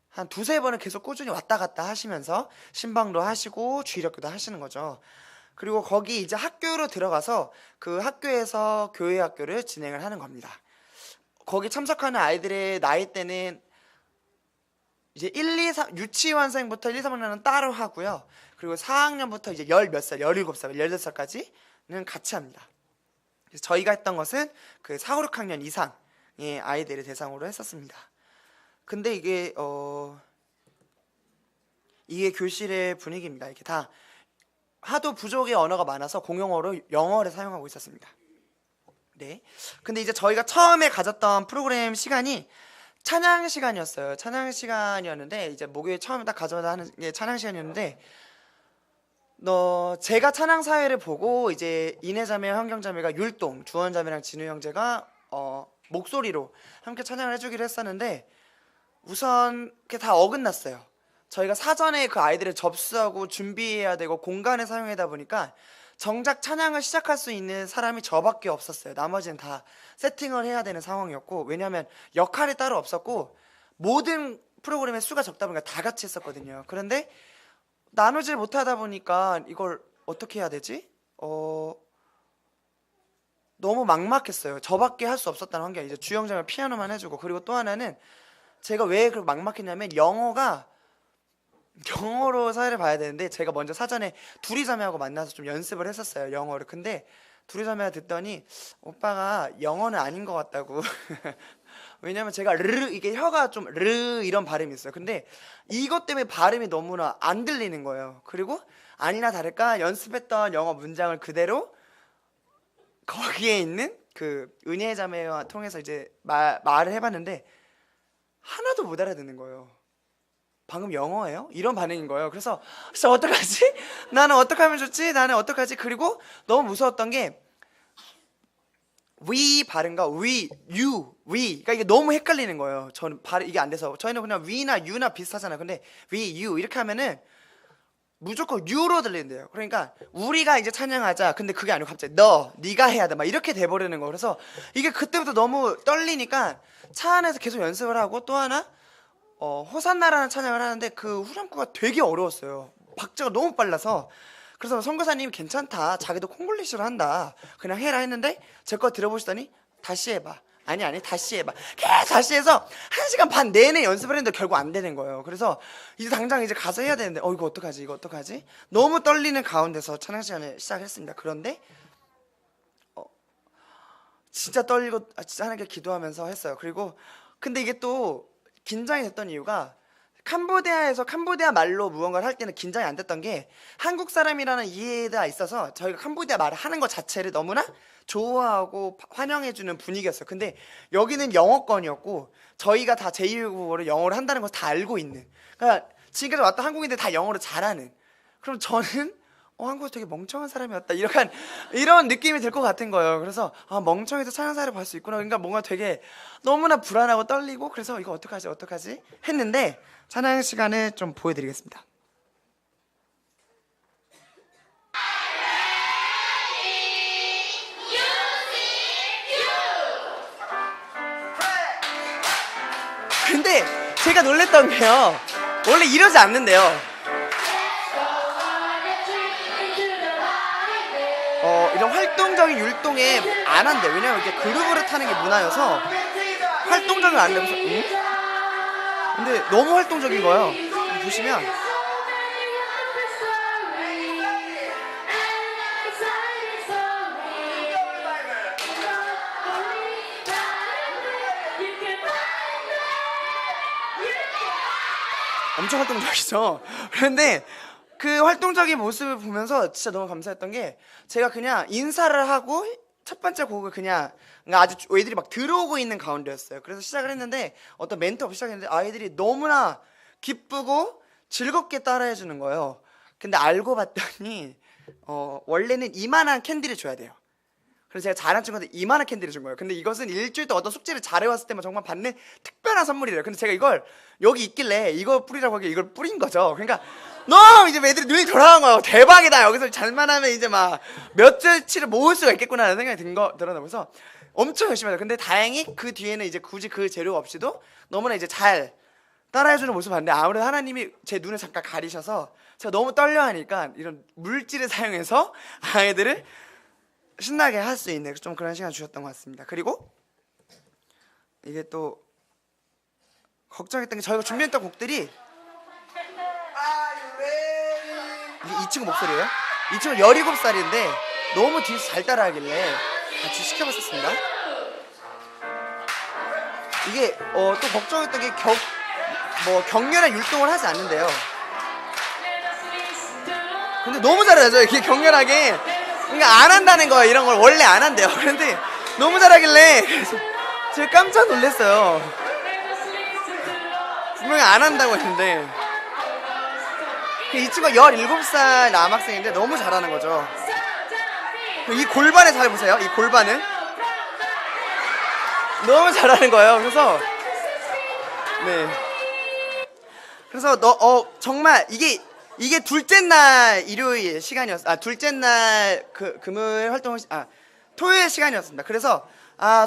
한 두세 번을 계속 꾸준히 왔다 갔다 하시면서 신방도 하시고 주일학교도 하시는 거죠. 그리고 거기 이제 학교로 들어가서 그 학교에서 교회 학교를 진행을 하는 겁니다. 거기 참석하는 아이들의 나이대는 이제 1, 2, 3 유치원생부터 1, 2, 3학년은 따로 하고요. 그리고 4학년부터 이제 17살, 17살, 18살까지는 같이 합니다. 그래서 저희가 했던 것은 그 4, 5, 6학년 이상의 아이들을 대상으로 했었습니다. 근데 이게 교실의 분위기입니다. 이게 다 하도 부족의 언어가 많아서 공용어로 영어를 사용하고 있었습니다. 네. 근데 이제 저희가 처음에 가졌던 프로그램 시간이 찬양 시간이었어요. 찬양 시간이었는데 이제 목요일 처음에 딱 가져다 하는 게 찬양 시간이었는데 제가 찬양 사회를 보고 이제 이내자매 환경자매가 율동, 주원자매랑 진우 형제가 목소리로 함께 찬양을 해주기로 했었는데 우선 그게 다 어긋났어요. 저희가 사전에 그 아이들을 접수하고 준비해야 되고 공간을 사용하다 보니까 정작 찬양을 시작할 수 있는 사람이 저밖에 없었어요. 나머지는 다 세팅을 해야 되는 상황이었고 왜냐하면 역할이 따로 없었고 모든 프로그램의 수가 적다 보니까 다 같이 했었거든요. 그런데 나누질 못하다 보니까 이걸 어떻게 해야 되지? 너무 막막했어요. 저밖에 할 수 없었다는 환경이 이제 주영장을 피아노만 해주고 그리고 또 하나는 제가 왜 그렇게 막막했냐면 영어로 사회를 봐야 되는데 제가 먼저 사전에 둘이자매하고 만나서 좀 연습을 했었어요. 영어를. 근데 둘이자매가 듣더니 오빠가 영어는 아닌 것 같다고 왜냐면 제가 이게 혀가 좀 이런 발음이 있어요. 근데 이것 때문에 발음이 너무나 안 들리는 거예요. 그리고 아니나 다를까 연습했던 영어 문장을 그대로 거기에 있는 그 은혜의 자매와 통해서 이제 말을 해봤는데 하나도 못 알아듣는 거예요. 방금 영어예요? 이런 반응인 거예요. 그래서 진짜 어떡하지? 나는 어떻게 하면 좋지? 나는 어떡하지? 그리고 너무 무서웠던 게 we 발음과 we, you, we 그러니까 이게 너무 헷갈리는 거예요. 저는 발음 이게 안 돼서 저희는 그냥 we나 you나 비슷하잖아요. 근데 we, you 이렇게 하면은 무조건 you로 들리는데요. 그러니까 우리가 이제 찬양하자. 근데 그게 아니고 갑자기 네가 해야 돼. 막 이렇게 돼버리는 거. 그래서 이게 그때부터 너무 떨리니까 차 안에서 계속 연습을 하고 또 하나 호산나라는 찬양을 하는데 그 후렴구가 되게 어려웠어요. 박자가 너무 빨라서. 그래서 선교사님이 괜찮다. 자기도 콩글리시로 한다. 그냥 해라 했는데 제 거 들어보시더니 다시 해봐. 아니 다시 해봐. 계속 다시 해서 1시간 반 내내 연습을 했는데 결국 안 되는 거예요. 그래서 이제 당장 이제 가서 해야 되는데 이거 어떡하지 이거 어떡하지. 너무 떨리는 가운데서 찬양 시간을 시작했습니다. 그런데 진짜 떨리고 진짜 하나님께 기도하면서 했어요. 그리고 근데 이게 또 긴장이 됐던 이유가 캄보디아에서 캄보디아 말로 무언가를 할 때는 긴장이 안 됐던 게 한국 사람이라는 이해가 있어서 저희가 캄보디아 말을 하는 것 자체를 너무나 좋아하고 환영해주는 분위기였어요. 근데 여기는 영어권이었고 저희가 다 제2외국어를 영어를 한다는 걸 다 알고 있는, 그러니까 지금까지 왔던 한국인들 다 영어를 잘하는, 그럼 저는 한국에서 되게 멍청한 사람이었다 이런 느낌이 들 것 같은 거예요. 그래서 멍청해서 찬양사를 볼 수 있구나. 그러니까 뭔가 되게 너무나 불안하고 떨리고, 그래서 이거 어떡하지 했는데 찬양 시간을 좀 보여드리겠습니다. 근데 제가 놀랬던 게요, 원래 이러지 않는데요. 이런 활동적인 율동에 안 한대. 왜냐면 이렇게 그루브를 타는 게 문화여서 활동적인 안 되면서 근데 너무 활동적인 거예요. 보시면 엄청 활동적이죠. 그런데 그 활동적인 모습을 보면서 진짜 너무 감사했던 게, 제가 그냥 인사를 하고 첫 번째 곡을 그냥 아주 애들이 막 들어오고 있는 가운데였어요. 그래서 시작을 했는데 어떤 멘트 없이 시작했는데 아이들이 너무나 기쁘고 즐겁게 따라해 주는 거예요. 근데 알고 봤더니 원래는 이만한 캔디를 줘야 돼요. 그래서 제가 잘한 친구한테 이만한 캔디를 준 거예요. 근데 이것은 일주일 동안 어떤 숙제를 잘해왔을 때만 정말 받는 특별한 선물이래요. 근데 제가 이걸 여기 있길래 이거 뿌리라고 하길래 이걸 뿌린 거죠. 그러니까 너무 이제 애들이 눈이 돌아간 거예요. 대박이다. 여기서 잘만 하면 이제 막 몇 절치를 모을 수가 있겠구나 라는 생각이 들어나면서 엄청 열심히 하죠. 근데 다행히 그 뒤에는 이제 굳이 그 재료가 없이도 너무나 이제 잘 따라해주는 모습을 봤는데, 아무래도 하나님이 제 눈을 잠깐 가리셔서 제가 너무 떨려하니까 이런 물질을 사용해서 아이들을 신나게 할 수 있는 좀 그런 시간 주셨던 것 같습니다. 그리고 이게 또 걱정했던 게, 저희가 준비했던 곡들이 이 친구 목소리예요. 이 친구 17살인데 너무 뒤에서 잘 따라하길래 같이 시켜봤었습니다. 이게 또 걱정했던 게 격렬한 율동을 하지 않는데요. 근데 너무 잘하죠. 이렇게 격렬하게. 그러니까 안 한다는 거예요. 이런 걸 원래 안 한대요. 그런데 너무 잘하길래 제가 깜짝 놀랐어요. 분명히 안 한다고 했는데 이 친구가 17살 남학생인데 너무 잘하는 거죠. 이 골반을 잘 보세요. 이 골반을 너무 잘하는 거예요. 그래서 정말 이게 둘째 날 일요일 시간이었어요. 둘째 날 금요일 활동 토요일 시간이었습니다. 그래서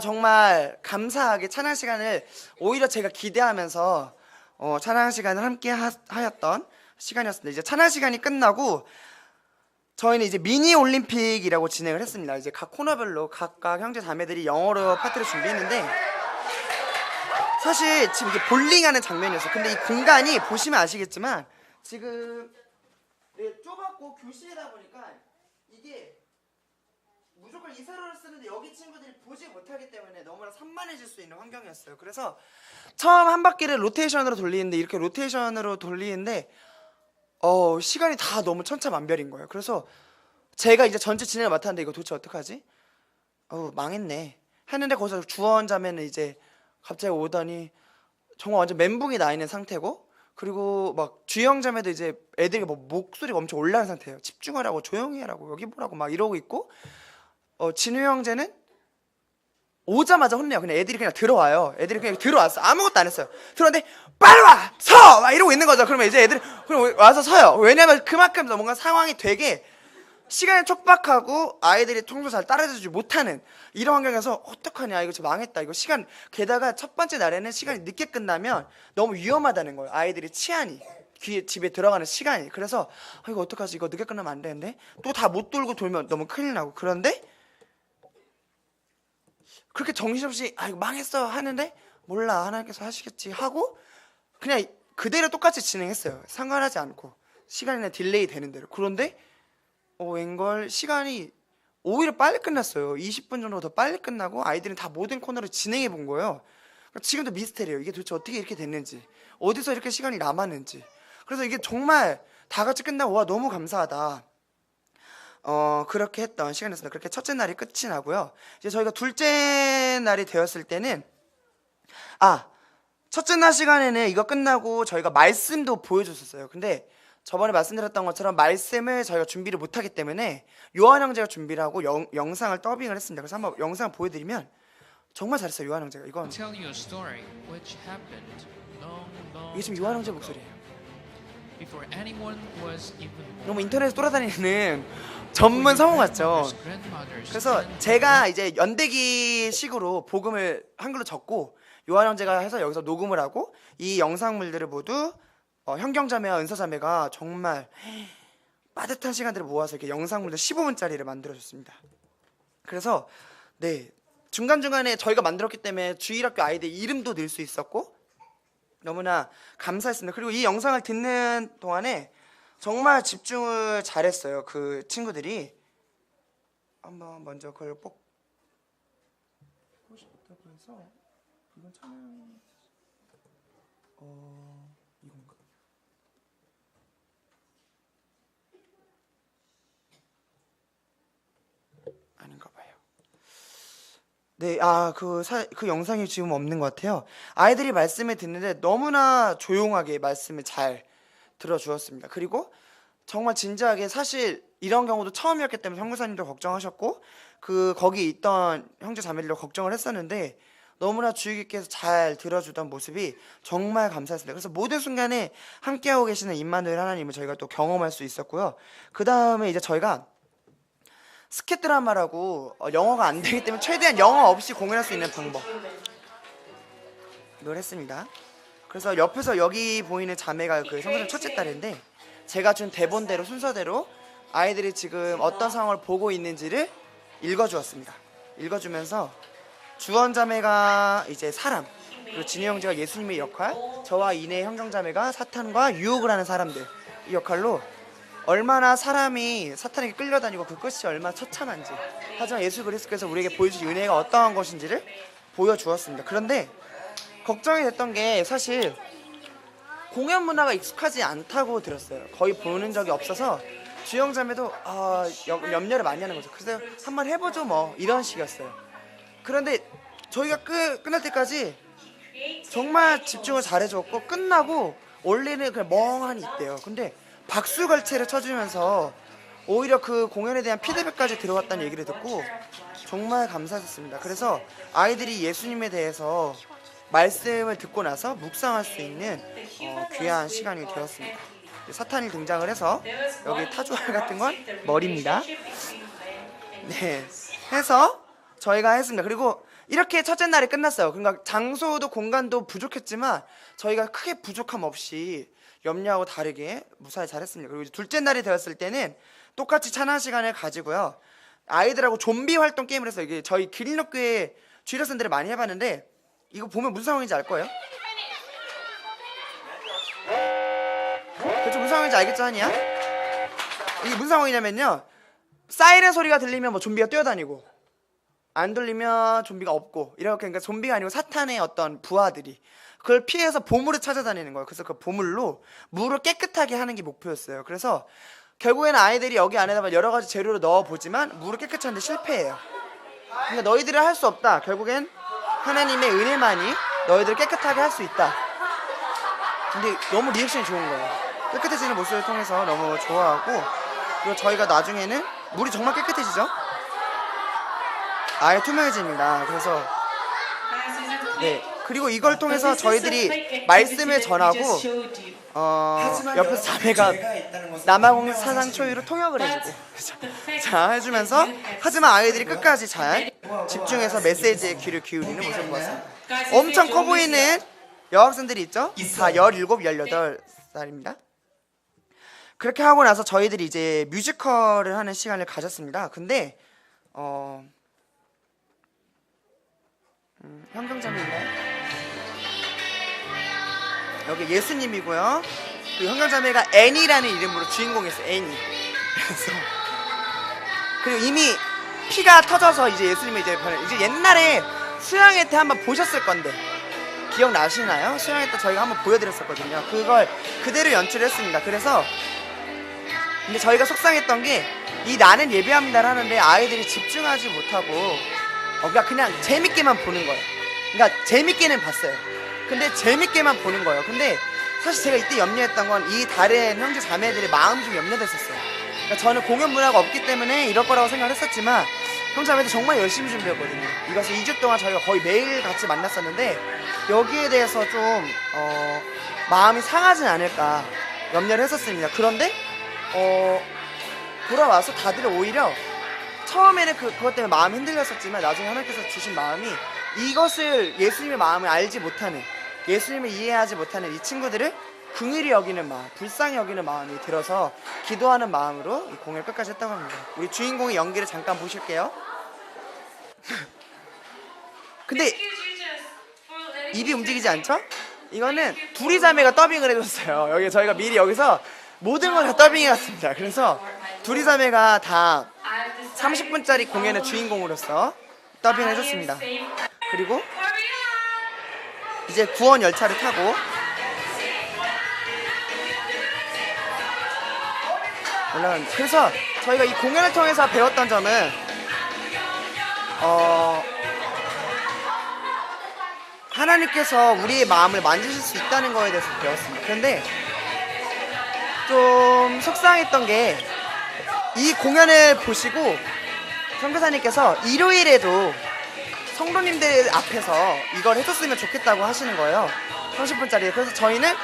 정말 감사하게 찬양 시간을 오히려 제가 기대하면서 찬양 시간을 함께 하였던 시간이었습니다. 이제 찬양 시간이 끝나고 저희는 이제 미니 올림픽이라고 진행을 했습니다. 이제 각 코너별로 각각 형제 자매들이 영어로 파트를 준비했는데, 사실 지금 이게 볼링하는 장면이었어요. 근데 이 공간이 보시면 아시겠지만 지금 좁았고 교실이다 보니까 이게 무조건 이 세로를 쓰는데 여기 친구들이 보지 못하기 때문에 너무나 산만해질 수 있는 환경이었어요. 그래서 처음 한 바퀴를 로테이션으로 돌리는데, 이렇게 로테이션으로 돌리는데 시간이 다 너무 천차만별인 거예요. 그래서 제가 이제 전체 진행을 맡았는데 이거 도대체 어떡하지? 망했네 했는데, 거기서 주원 자매는 이제 갑자기 오더니 정말 완전 멘붕이 나 있는 상태고, 그리고 막 주영 자매도 이제 애들이 뭐 목소리가 엄청 올라간 상태예요. 집중하라고 조용히 하라고 여기 보라고 막 이러고 있고 진우 형제는 오자마자 혼내요. 그냥 애들이 그냥 들어와요. 애들이 그냥 들어왔어. 아무것도 안 했어요. 들어왔는데 빨리 와! 서! 막 이러고 있는 거죠. 그러면 이제 애들이 그럼 와서 서요. 왜냐면 그만큼 뭔가 상황이 되게 시간이 촉박하고 아이들이 평소 잘 따라주지 못하는 이런 환경에서 어떡하냐 이거 진짜 망했다 이거 시간 게다가 첫 번째 날에는 시간이 늦게 끝나면 너무 위험하다는 거예요. 아이들이 치안이 집에 들어가는 시간이 그래서 이거 어떡하지 이거 늦게 끝나면 안 되는데 또 다 못 돌고 돌면 너무 큰일 나고 그런데 그렇게 정신없이 이거 망했어 하는데 몰라 하나님께서 하시겠지 하고 그냥 그대로 똑같이 진행했어요. 상관하지 않고 시간이나 딜레이 되는 대로. 그런데 웬걸 시간이 오히려 빨리 끝났어요. 20분 정도 더 빨리 끝나고 아이들은 다 모든 코너를 진행해 본 거예요. 그러니까 지금도 미스테리예요. 이게 도대체 어떻게 이렇게 됐는지 어디서 이렇게 시간이 남았는지. 그래서 이게 정말 다 같이 끝나고 와 너무 감사하다. 그렇게 했던 시간이었습니다. 그렇게 첫째 날이 끝이 나고요. 이제 저희가 둘째 날이 되었을 때는 첫째 날 시간에는 이거 끝나고 저희가 말씀도 보여줬었어요. 근데 저번에 말씀드렸던 것처럼 말씀을 저희가 준비를 못하기 때문에 요한 형제가 준비를 하고 영상을 더빙을 했습니다. 그래서 한번 영상을 보여드리면 정말 잘했어요. 요한 형제가 이건 이게 지금 요한 형제 목소리예요. 너무 인터넷에 돌아다니는 전문 성우 같죠. 그래서 제가 이제 연대기 식으로 복음을 한글로 적고 요한 형제가 해서 여기서 녹음을 하고 이 영상물들을 모두 현경자매와 은서자매가 정말 빠듯한 시간들을 모아서 이렇게 영상물들 15분짜리를 만들어줬습니다. 그래서 네 중간중간에 저희가 만들었기 때문에 주일학교 아이들 이름도 넣을 수 있었고 너무나 감사했습니다. 그리고 이 영상을 듣는 동안에 정말 집중을 잘했어요. 그 친구들이 한번 먼저 그걸 보고 싶다고 해서 이건 찬양 이건가? 아닌가 봐요. 네, 그 영상이 지금 없는 것 같아요. 아이들이 말씀을 듣는데 너무나 조용하게 말씀을 잘 들어주었습니다. 그리고 정말 진지하게 사실 이런 경우도 처음이었기 때문에 형무사님도 걱정하셨고 거기 있던 형제 자매들도 걱정을 했었는데 너무나 주의 깊게 해서 잘 들어주던 모습이 정말 감사했습니다. 그래서 모든 순간에 함께하고 계시는 임마누엘 하나님을 저희가 또 경험할 수 있었고요. 그 다음에 이제 저희가 스캣 드라마라고 영어가 안 되기 때문에 최대한 영어 없이 공연할 수 있는 방법 을 했습니다. 그래서 옆에서 여기 보이는 자매가 그 성도님 첫째 딸인데 제가 준 대본대로 순서대로 아이들이 지금 어떤 상황을 보고 있는지를 읽어주었습니다. 읽어주면서 주원 자매가 이제 사람, 그리고 진희 형제가 예수님의 역할, 저와 이내 형경자매가 사탄과 유혹을 하는 사람들 이 역할로 얼마나 사람이 사탄에게 끌려다니고 그 끝이 얼마나 처참한지 하지만 예수 그리스도께서 우리에게 보여주신 은혜가 어떠한 것인지를 보여주었습니다. 그런데 걱정이 됐던 게 사실 공연 문화가 익숙하지 않다고 들었어요. 거의 보는 적이 없어서 주영자매도 염려를 많이 하는 거죠. 그래서 한번 해보죠 뭐 이런 식이었어요. 그런데 저희가 끝날 때까지 정말 집중을 잘해줬고 끝나고 원래는 그냥 멍하니 있대요. 근데 박수갈채를 쳐주면서 오히려 그 공연에 대한 피드백까지 들어갔다는 얘기를 듣고 정말 감사했습니다. 그래서 아이들이 예수님에 대해서 말씀을 듣고 나서 묵상할 수 있는 귀한 시간이 되었습니다. 사탄이 등장을 해서 여기 타조알 같은 건 머리입니다. 네, 해서 저희가 했습니다. 그리고 이렇게 첫째 날이 끝났어요. 그러니까 장소도 공간도 부족했지만 저희가 크게 부족함 없이 염려하고 다르게 무사히 잘했습니다. 그리고 이제 둘째 날이 되었을 때는 똑같이 찬양 시간을 가지고요. 아이들하고 좀비 활동 게임을 해서 이게 저희 기린럭교회 주일학생들이 많이 해봤는데 이거 보면 무슨 상황인지 알 거예요? 대충 무슨 상황인지 알겠죠, 하니야? 이게 무슨 상황이냐면요, 사이렌 소리가 들리면 뭐 좀비가 뛰어다니고 안 들리면 좀비가 없고 이렇게. 그러니까 좀비가 아니고 사탄의 어떤 부하들이 그걸 피해서 보물을 찾아다니는 거예요. 그래서 그 보물로 물을 깨끗하게 하는 게 목표였어요. 그래서 결국에는 아이들이 여기 안에다가 여러 가지 재료를 넣어보지만 물을 깨끗이 하는데 실패해요. 그러니까 너희들은 할 수 없다. 결국엔 하나님의 은혜만이 너희들을 깨끗하게 할 수 있다. 근데 너무 리액션이 좋은 거예요. 깨끗해지는 모습을 통해서 너무 좋아하고, 그리고 저희가 나중에는 물이 정말 깨끗해지죠. 아예 투명해집니다. 그래서 네, 그리고 이걸 통해서 저희들이 말씀을 전하고 옆에서 자매가 남아공 사상 초유로 통역을 해주고 자 해주면서, 하지만 아이들이 끝까지 잘 집중해서 메시지에 귀를 기울이는 모습을 보았습니다. 엄청 커 보이는 여학생들이 있죠? 다 17, 18살입니다. 그렇게 하고 나서 저희들이 이제 뮤지컬을 하는 시간을 가졌습니다. 근데 현경자매인가요? 여기 예수님이고요. 그 현경자매가 애니라는 이름으로 주인공이었어요. 애니. 그래서 그리고 이미 피가 터져서 이제 예수님이 이제 옛날에 수양회 때 한번 보셨을 건데 기억나시나요? 수양회 때 저희가 한번 보여드렸었거든요. 그걸 그대로 연출했습니다. 그래서 근데 저희가 속상했던 게 이 나는 예배합니다를 하는데 아이들이 집중하지 못하고 그냥 재밌게만 보는 거예요. 그러니까 재밌게는 봤어요. 근데 재밌게만 보는 거예요. 근데 사실 제가 이때 염려했던 건 이 다른 형제 자매들의 마음이 좀 염려됐었어요. 그러니까 저는 공연 문화가 없기 때문에 이럴 거라고 생각을 했었지만 형제 자매들 정말 열심히 준비했거든요. 이것을 2주 동안 저희가 거의 매일 같이 만났었는데 여기에 대해서 좀 마음이 상하진 않을까 염려를 했었습니다. 그런데 돌아와서 다들 오히려 처음에는 그것 때문에 마음이 흔들렸었지만 나중에 하나님께서 주신 마음이 이것을 예수님의 마음을 알지 못하는, 예수님을 이해하지 못하는 이 친구들을 긍휼히 여기는 마음, 불쌍히 여기는 마음이 들어서 기도하는 마음으로 이 공연을 끝까지 했다고 합니다. 우리 주인공의 연기를 잠깐 보실게요. 근데 입이 움직이지 않죠? 이거는 둘이 자매가 더빙을 해줬어요. 여기 저희가 미리 여기서 모든 걸 다 더빙해왔습니다. 그래서 둘이 자매가 다 30분짜리 공연의 주인공으로서 더빙을 해줬습니다. 그리고 이제 구원 열차를 타고 올라가는. 그래서 저희가 이 공연을 통해서 배웠던 점은 하나님께서 우리의 마음을 만지실 수 있다는 거에 대해서 배웠습니다. 그런데 좀 속상했던 게 이 공연을 보시고 선교사님께서 일요일에도 성도님들 앞에서 이걸 해줬으면 좋겠다고 하시는 거예요. 30분짜리. 그래서 저희는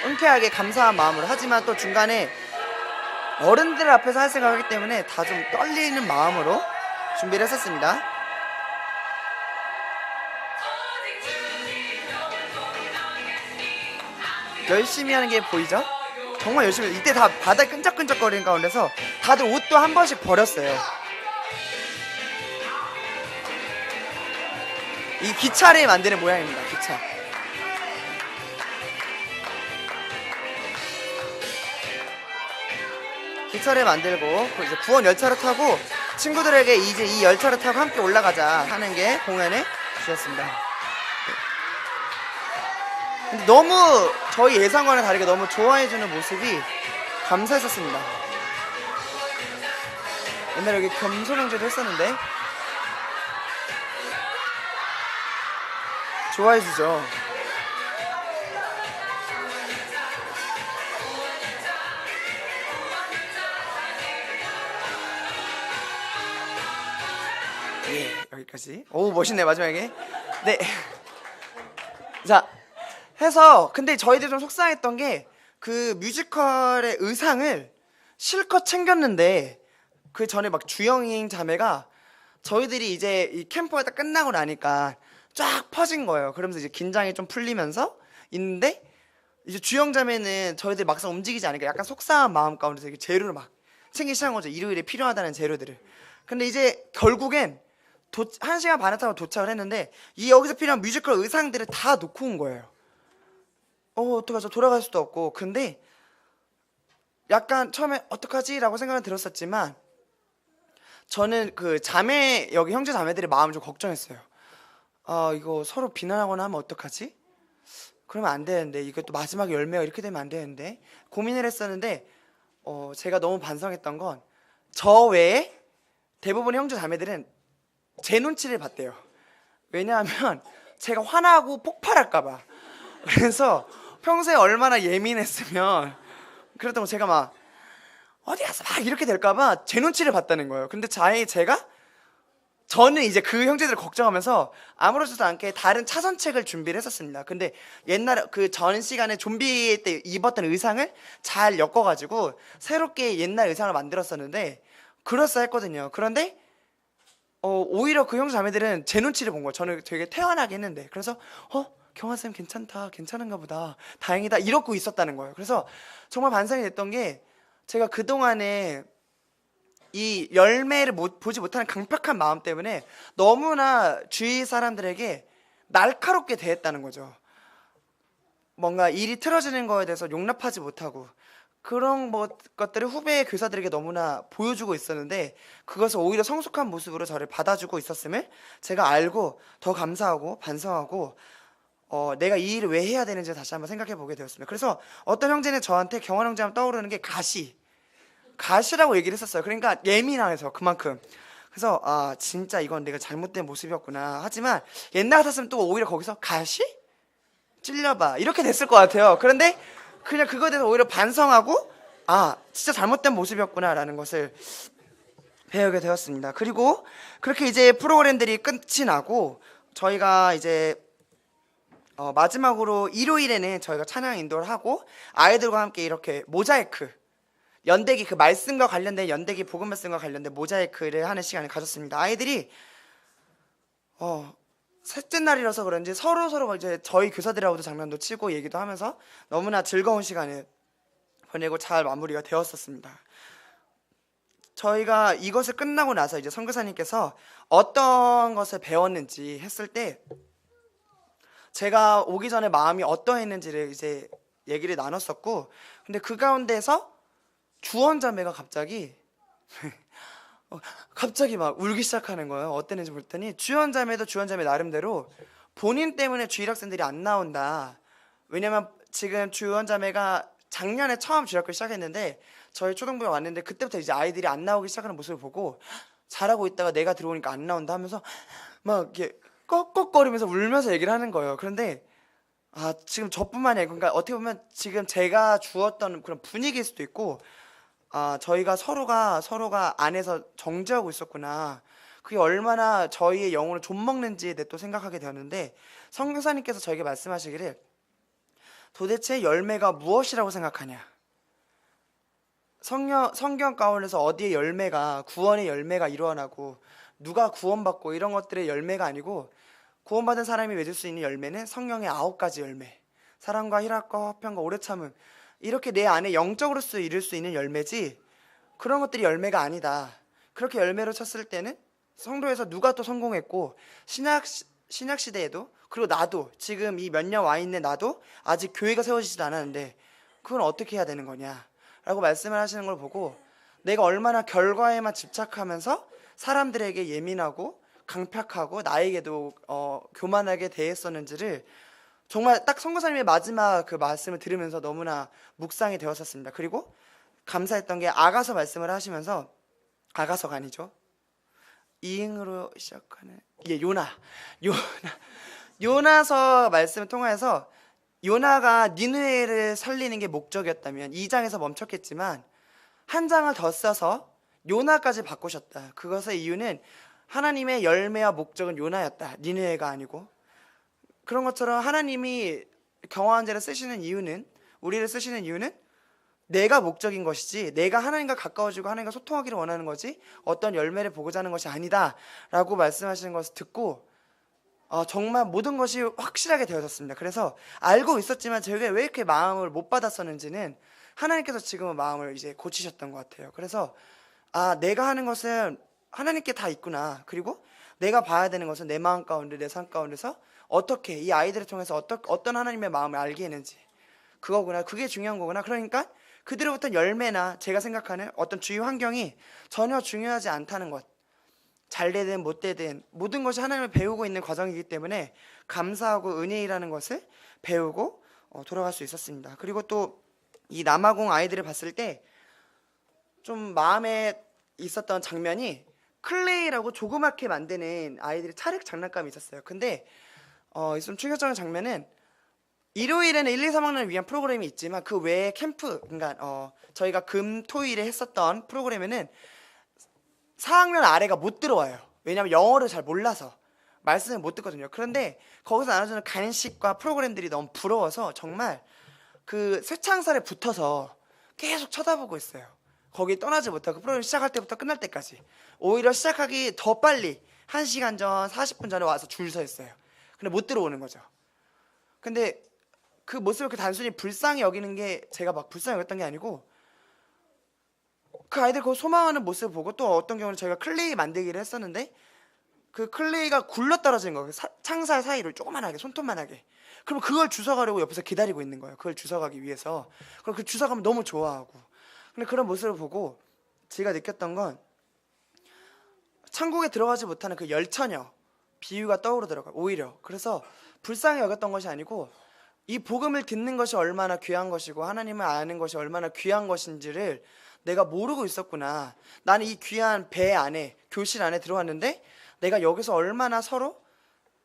흔쾌하게 감사한 마음으로, 하지만 또 중간에 어른들 앞에서 할 생각을 하기 때문에 다 좀 떨리는 마음으로 준비를 했었습니다. 열심히 하는 게 보이죠? 정말 열심히. 이때 다 바닥 끈적끈적거리는 가운데서 다들 옷도 한 번씩 버렸어요. 이 기차를 만드는 모양입니다. 기차. 기차를 만들고 이제 구원 열차를 타고 친구들에게 이제 이 열차를 타고 함께 올라가자 하는 게 공연의 주였습니다. 근데 너무 저희 예상과는 다르게 너무 좋아해주는 모습이 감사했었습니다. 옛날에 여기 겸손형제도 했었는데 좋아해주죠. 예, 여기까지. 오, 멋있네, 마지막에. 네. 자, 해서, 근데 저희들 좀 속상했던 게, 그 뮤지컬의 의상을 실컷 챙겼는데, 그 전에 막 주영잉 자매가 저희들이 이제 이 캠프가 딱 끝나고 나니까 쫙 퍼진 거예요. 그러면서 이제 긴장이 좀 풀리면서 있는데, 이제 주영 자매는 저희들 막상 움직이지 않으니까 약간 속상한 마음 가운데서 이렇게 재료를 막 챙기기 시작한 거죠. 일요일에 필요하다는 재료들을. 근데 이제 결국엔 1시간 반을 타고 도착을 했는데 이 여기서 필요한 뮤지컬 의상들을 다 놓고 온 거예요. 어떡하죠? 돌아갈 수도 없고. 근데 약간 처음에 어떡하지? 라고 생각은 들었었지만 저는 그 자매, 여기 형제 자매들의 마음을 좀 걱정했어요. 이거 서로 비난하거나 하면 어떡하지? 그러면 안 되는데, 이거 또 마지막 열매가 이렇게 되면 안 되는데 고민을 했었는데 제가 너무 반성했던 건 저 외에 대부분의 형제 자매들은 제 눈치를 봤대요. 왜냐하면 제가 화나고 폭발할까봐. 그래서 평소에 얼마나 예민했으면 그렇다고 제가 막 어디 가서 막 이렇게 될까봐 제 눈치를 봤다는 거예요. 근데 제가 저는 이제 그 형제들을 걱정하면서 아무렇지도 않게 다른 차선책을 준비를 했었습니다. 근데 옛날에 그 전 시간에 좀비 때 입었던 의상을 잘 엮어가지고 새롭게 옛날 의상을 만들었었는데 그럴싸했거든요. 그런데 오히려 그 형제 자매들은 제 눈치를 본 거예요. 저는 되게 태연하게 했는데 그래서 경화쌤 괜찮다, 괜찮은가 보다, 다행이다 이러고 있었다는 거예요. 그래서 정말 반성이 됐던 게 제가 그동안에 이 열매를 보지 못하는 강팍한 마음 때문에 너무나 주위 사람들에게 날카롭게 대했다는 거죠. 뭔가 일이 틀어지는 거에 대해서 용납하지 못하고 그런 것들을 후배 교사들에게 너무나 보여주고 있었는데 그것을 오히려 성숙한 모습으로 저를 받아주고 있었음을 제가 알고 더 감사하고 반성하고 내가 이 일을 왜 해야 되는지 다시 한번 생각해 보게 되었습니다. 그래서 어떤 형제는 저한테 경환 형제 하면 떠오르는 게 가시라고 얘기를 했었어요. 그러니까 예민해서 그만큼. 그래서 진짜 이건 내가 잘못된 모습이었구나. 하지만 옛날 같았으면 또 오히려 거기서 가시? 찔려봐 이렇게 됐을 것 같아요. 그런데 그냥 그거에 대해서 오히려 반성하고 진짜 잘못된 모습이었구나 라는 것을 배우게 되었습니다. 그리고 그렇게 이제 프로그램들이 끝이 나고 저희가 이제 마지막으로 일요일에는 저희가 찬양 인도를 하고 아이들과 함께 이렇게 모자이크 연대기 그 말씀과 관련된 연대기 복음 말씀과 관련된 모자이크를 하는 시간을 가졌습니다. 아이들이 셋째 날이라서 그런지 서로 이제 저희 교사들하고도 장난도 치고 얘기도 하면서 너무나 즐거운 시간을 보내고 잘 마무리가 되었었습니다. 저희가 이것을 끝나고 나서 이제 선교사님께서 어떤 것을 배웠는지 했을 때 제가 오기 전에 마음이 어떠했는지를 이제 얘기를 나눴었고 근데 그 가운데서 주원자매가 갑자기 막 울기 시작하는 거예요. 어땠는지 볼더니 주연자매도 주연자매 나름대로 본인 때문에 주일학생들이 안 나온다. 왜냐면 지금 주연자매가 작년에 처음 주일학교 시작했는데 저희 초등부에 왔는데 그때부터 이제 아이들이 안 나오기 시작하는 모습을 보고 잘하고 있다가 내가 들어오니까 안 나온다 하면서 막 이렇게 꺽꺽거리면서 울면서 얘기를 하는 거예요. 그런데 지금 저뿐만이 아니고 그러니까 어떻게 보면 지금 제가 주었던 그런 분위기일 수도 있고 저희가 서로가 안에서 정죄하고 있었구나. 그게 얼마나 저희의 영혼을 좀먹는지에 대해 또 생각하게 되었는데 성교사님께서 저에게 말씀하시기를 도대체 열매가 무엇이라고 생각하냐. 성경 가운데서 어디에 열매가 구원의 열매가 일어나고 누가 구원받고 이런 것들의 열매가 아니고 구원받은 사람이 맺을 수 있는 열매는 성령의 9가지 열매 사랑과 희락과 화평과 오래 참음 이렇게 내 안에 영적으로 이룰 수 있는 열매지 그런 것들이 열매가 아니다. 그렇게 열매로 쳤을 때는 성도에서 누가 또 성공했고 신약 시대에도 그리고 나도 지금 이 몇 년 와 있는 나도 아직 교회가 세워지지도 않았는데 그건 어떻게 해야 되는 거냐 라고 말씀을 하시는 걸 보고 내가 얼마나 결과에만 집착하면서 사람들에게 예민하고 강팍하고 나에게도 교만하게 대했었는지를 정말 딱 선교사님의 마지막 그 말씀을 들으면서 너무나 묵상이 되었었습니다. 그리고 감사했던 게 아가서 말씀을 하시면서 아가서가 아니죠. 이응으로 시작하는 요나서 말씀을 통해서 요나가 니느웨를 살리는 게 목적이었다면 2장에서 멈췄겠지만 한 장을 더 써서 요나까지 바꾸셨다. 그것의 이유는 하나님의 열매와 목적은 요나였다. 니느웨가 아니고 그런 것처럼 하나님이 경화원제를 쓰시는 이유는 우리를 쓰시는 이유는 내가 목적인 것이지 내가 하나님과 가까워지고 하나님과 소통하기를 원하는 거지 어떤 열매를 보고자 하는 것이 아니다 라고 말씀하시는 것을 듣고 정말 모든 것이 확실하게 되어졌습니다. 그래서 알고 있었지만 제가 왜 이렇게 마음을 못 받았었는지는 하나님께서 지금은 마음을 이제 고치셨던 것 같아요. 그래서 내가 하는 것은 하나님께 다 있구나. 그리고 내가 봐야 되는 것은 내 마음 가운데 내 삶 가운데서 어떻게 이 아이들을 통해서 어떤 하나님의 마음을 알게 했는지 그거구나. 그게 중요한 거구나. 그러니까 그들로부터 열매나 제가 생각하는 어떤 주위 환경이 전혀 중요하지 않다는 것. 잘 되든 못 되든 모든 것이 하나님을 배우고 있는 과정이기 때문에 감사하고 은혜이라는 것을 배우고 돌아갈 수 있었습니다. 그리고 또 이 남아공 아이들을 봤을 때 좀 마음에 있었던 장면이 클레이라고 조그맣게 만드는 아이들이 찰흙 장난감이 있었어요. 근데 좀 충격적인 장면은 일요일에는 1, 2, 3학년을 위한 프로그램이 있지만 그 외에 캠프, 그러니까 저희가 금, 토, 일에 했었던 프로그램에는 4학년 아래가 못 들어와요. 왜냐면 영어를 잘 몰라서 말씀을 못 듣거든요. 그런데 거기서 나눠주는 간식과 프로그램들이 너무 부러워서 정말 그 쇠창살에 붙어서 계속 쳐다보고 있어요. 거기 떠나지 못하고 그 프로그램 시작할 때부터 끝날 때까지. 오히려 시작하기 더 빨리 1시간 전, 40분 전에 와서 줄 서 있어요. 근데 못 들어오는 거죠. 근데 그 모습을 그 단순히 불쌍히 여기는 게 제가 막 불쌍히 여겼던 게 아니고 그 아이들 그 소망하는 모습을 보고 또 어떤 경우는 저희가 클레이 만들기를 했었는데 그 클레이가 굴러 떨어지는 거예요. 창살 사이로 조그만하게 손톱만하게. 그럼 그걸 주워가려고 옆에서 기다리고 있는 거예요. 그걸 주워가기 위해서. 그럼 그 주워가면 너무 좋아하고. 근데 그런 모습을 보고 제가 느꼈던 건 천국에 들어가지 못하는 그 열처녀 비유가 떠오르더라고요. 오히려 그래서 불쌍히 여겼던 것이 아니고 이 복음을 듣는 것이 얼마나 귀한 것이고 하나님을 아는 것이 얼마나 귀한 것인지를 내가 모르고 있었구나. 나는 이 귀한 배 안에 교실 안에 들어왔는데 내가 여기서 얼마나 서로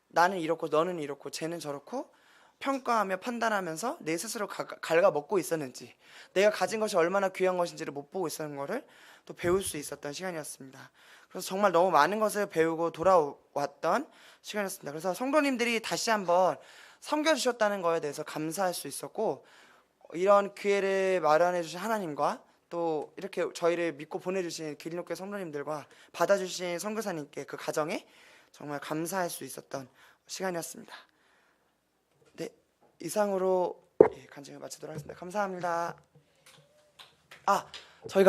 나는 이렇고 너는 이렇고 쟤는 저렇고 평가하며 판단하면서 내 스스로 갉아먹고 있었는지 내가 가진 것이 얼마나 귀한 것인지를 못 보고 있었는 거를 또 배울 수 있었던 시간이었습니다. 그래서 정말 너무 많은 것을 배우고 돌아왔던 시간이었습니다. 그래서 성도님들이 다시 한번 섬겨주셨다는 거에 대해서 감사할 수 있었고 이런 기회를 마련해 주신 하나님과 또 이렇게 저희를 믿고 보내주신 기린교회 성도님들과 받아주신 선교사님께 그 가정에 정말 감사할 수 있었던 시간이었습니다. 네, 이상으로 간증을 마치도록 하겠습니다. 감사합니다. 저희가